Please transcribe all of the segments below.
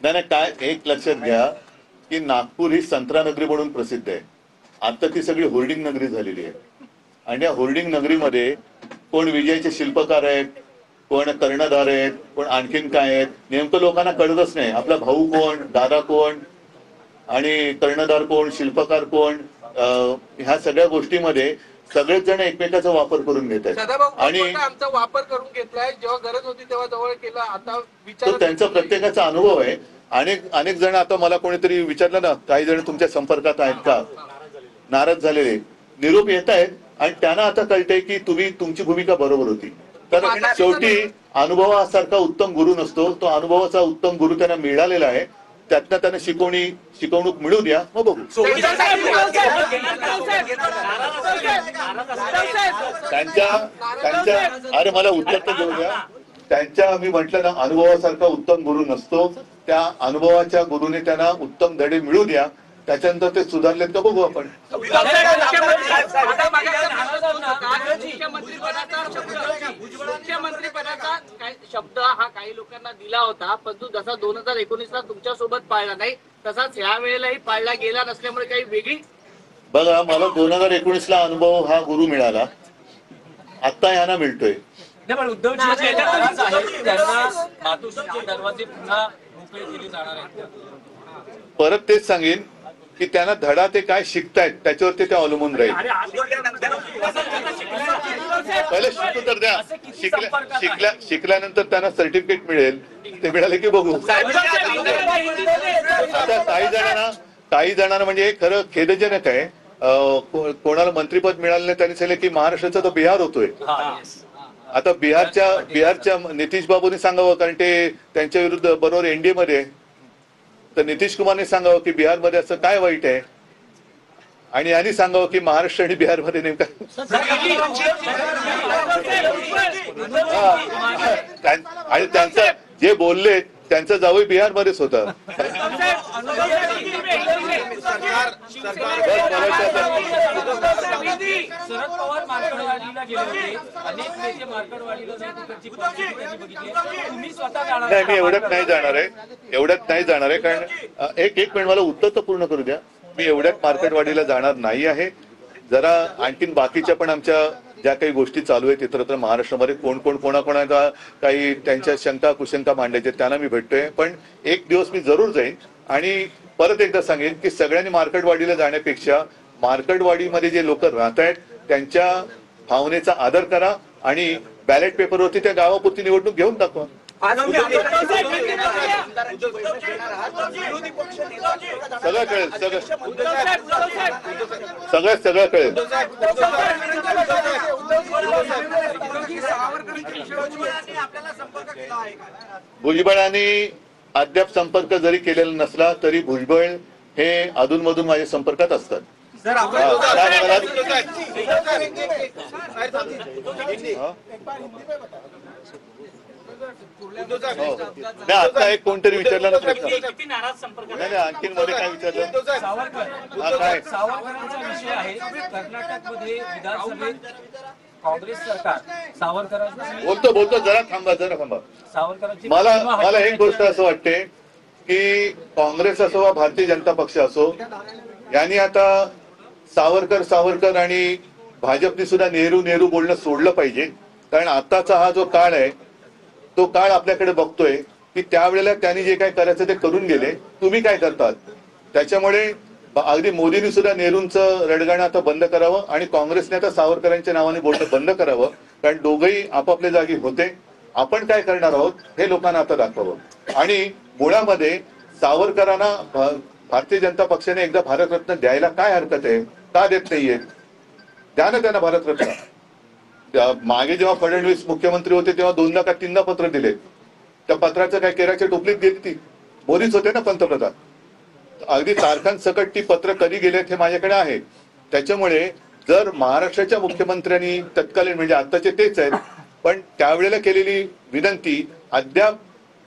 नाही काय एक लक्षात घ्या की नागपूर ही संत्रा नगरी म्हणून प्रसिद्ध आहे. आता ती सगळी होर्डिंग नगरी झालेली आहे आणि या होर्डिंग नगरीमध्ये कोण विजयाचे शिल्पकार आहेत, कोण कर्णधार आहेत, कोण आणखीन काय आहेत, नेमकं लोकांना कळतच नाही. आपला भाऊ कोण, दादा कोण आणि कर्णधार कोण, शिल्पकार कोण, ह्या सगळ्या गोष्टीमध्ये सगळेच जण एकमेकाचा वापर करून घेत आहेत आणि आमचा वापर करून घेतलाय. जेव्हा गरज होती तेव्हा जवळ केला. आता तो त्यांचा प्रत्येकाचा अनुभव आहे. अनेक जण, आता मला कोणीतरी विचारलं ना, काही जण तुमच्या संपर्कात आहेत का, नाराज झालेले निरोप येत आहेत आणि त्यांना आता कळतंय की तुमची भूमिका बरोबर होती. तर शेवटी अनुभवासारखा उत्तम गुरु नसतो. तो अनुभवाचा उत्तम गुरु त्यांना मिळालेला आहे. त्यातनं त्यांना शिकवणूक मिळू द्या, मग बघू. त्यांच्या अरे मला उत्तर तर देऊ द्या. त्यांच्या मी म्हटलं ना, अनुभवासारखा उत्तम गुरु नसतो. त्या अनुभवाच्या गुरुने त्यांना उत्तम धडे मिळू द्या. त्याच्यानंतर ते सुधारलेत का बघू आपण. मुख्यमंत्रीपदाचा शब्द हा काही लोकांना दिला होता, पण तो जसा 2019ला तुमच्या सोबत पाळला नाही तसाच ह्या वेळेलाही पाळला गेला नसल्यामुळे काही वेगळी. बघा, मला 2019ला अनुभव हा गुरु मिळाला, आता यांना मिळतोय. पण उद्धवजी त्यांना मातोश्रीचे दरवाजे पुन्हा मोकळे केले जाणार आहेत. परत तेच सांगेन की त्यांना धडा ते काय शिकतायत त्याच्यावरती ते अवलंबून राहील. पहिले शिकू तर द्या. शिकल्यानंतर त्यांना सर्टिफिकेट मिळेल, ते मिळाले की बघू. आता काही जणांना म्हणजे खरं खेदजनक आहे, कोणाला मंत्रीपद मिळालं नाही त्यांनी सांगितलं की महाराष्ट्राचा तो बिहार होतोय. आता बिहारच्या नितीश बाबूंनी सांगावं, कारण ते त्यांच्या विरुद्ध बरोबर एनडीए मध्ये, तर नितीश कुमारने सांगावं की बिहारमध्ये असं काय वाईट आहे, आणि यांनी सांगावं की महाराष्ट्र आणि बिहारमध्ये नेमका. आणि त्यांचं जे बोलले त्यांचं जावई बिहारमध्येच होतं. शरद पवार मार्कडवाडीला गेले होते, अनेक नेते मार्कडवाडीला तुम्ही स्वतः जाणार? नाही, मी एवढ्यात नाही जाणार आहे, कारण एक मिनिट मला उत्तर तर पूर्ण करू द्या. मी एवढ्यात मार्केटवाडीला जाणार नाही आहे. जरा आणखीन बाकीच्या पण आमच्या ज्या काही गोष्टी चालू आहेत इतरत्र महाराष्ट्रामध्ये, कोणाकोणाचा काही त्यांच्या शंका कुशंका मांडायच्या त्यांना मी भेटतोय. पण एक दिवस मी जरूर जाईन आणि परत एकदा सांगेन की सगळ्यांनी मार्केटवाडीला जाण्यापेक्षा मार्केटवाडीमध्ये जे लोक राहत आहेत त्यांच्या भावनेचा आदर करा आणि बॅलेट पेपरवरती त्या गावापुरती निवडणूक घेऊन दाखवा. सगळं कळेल, सगळं कळेल. भुजबळांनी अद्याप संपर्क जरी केलेला नसला तरी भुजबळ हे अधूनमधून माझ्या संपर्कात असतात. आता एक कोणतरी विचारलं ना प्रश्न, नाही आणखीन मध्ये काय विचारलं. सावरकरांचा विषय आहे. कर्नाटकमध्ये विधानसभेत काँग्रेस सरकार सावरकरांची बोलतो जरा थांबा. सावरकरांची मला एक गोष्ट असं वाटते की काँग्रेस असो वा भारतीय जनता पक्ष असो, यांनी आता सावरकर आणि भाजपने सुद्धा नेहरू बोलणं सोडलं पाहिजे. कारण आताचा हा जो काळ आहे तो काळ आपल्याकडे बघतोय की त्यावेळेला त्यांनी जे काय करायचं ते करून गेले, तुम्ही काय करतात. त्याच्यामुळे अगदी मोदींनी सुद्धा नेहरूंचं रडगाणं आता बंद करावं आणि काँग्रेसने आता सावरकरांच्या नावाने बोलणं बंद करावं. कारण दोघंही आपापल्या जागी होते. आपण काय करणार आहोत हे लोकांना आता दाखवावं. आणि मुळामध्ये सावरकरांना भारतीय जनता पक्षाने एकदा भारतरत्न द्यायला काय हरकत आहे, का देत नाहीये, द्या ना त्यांना भारतरत्न. मागे जेव्हा फडणवीस मुख्यमंत्री होते तेव्हा 2दा का 3दा पत्र दिले. त्या पत्राचं काय केराच्या टोपलीत गेली ती, मोदीच होते ना पंतप्रधान. अगदी तारखांसकट ती पत्र कधी गेलेत हे माझ्याकडे आहे. त्याच्यामुळे जर महाराष्ट्राच्या मुख्यमंत्र्यांनी तत्कालीन, म्हणजे आताचे तेच आहेत, पण त्यावेळेला केलेली विनंती अद्याप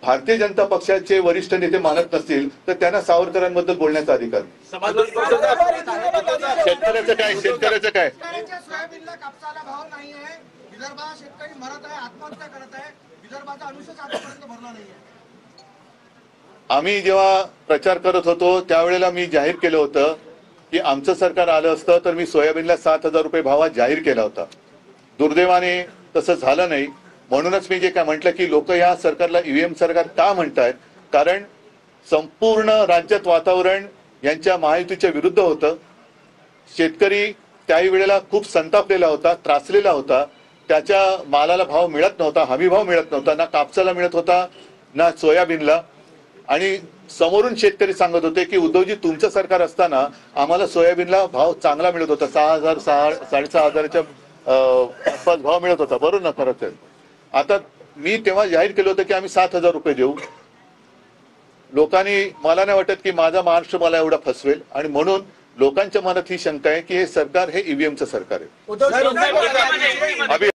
भारतीय जनता पक्षाचे वरिष्ठ नेते मानत नसतील तर त्यांना सावरकरांबद्दल बोलण्याचा अधिकार. शेतकऱ्याचं काय सोयाबीनला कापसाला भाव नाही आहे, विदर्भात शेतकरी मरत आहे, आत्महत्या करत आहे, विदर्भाचा अनुशेष आतापर्यंत भरला नाहीये. आम्ही जेव्हा प्रचार करत होतो त्यावेळेला मी जाहीर केलं होतं की आमचं सरकार आलं असतं तर मी सोयाबीनला 7,000 रुपये भावात जाहीर केला होता. दुर्दैवाने तसं झालं नाही. म्हणूनच मी जे काय म्हटलं की लोक या सरकारला ईव्हीएम सरकार का म्हणतायत, कारण संपूर्ण राज्यात वातावरण यांच्या महायुतीच्या विरुद्ध होतं. शेतकरी त्याही वेळेला खूप संतापलेला होता, त्रासलेला होता. त्याच्या मालाला भाव मिळत नव्हता, हमी भाव मिळत नव्हता, ना कापसाला मिळत होता ना सोयाबीनला. आणि समोरून शेतकरी सांगत होते की उद्धवजी तुमचं सरकार असताना आम्हाला सोयाबीनला भाव चांगला मिळत होता, 6,000 6,500च्या आसपास भाव मिळत होता. बरोबर ना? खरंच आहे. आता मी तेव्हा जाहीर केलं होतं की आम्ही 7,000 रुपये देऊ. लोकांनी, मला नाही वाटत की माझा महाराष्ट्र मला एवढा फसवेल, आणि म्हणून लोकांच्या मनात ही शंका आहे की हे सरकार हे ईव्हीएमचं सरकार आहे. उद्धव ठाकरे- अभि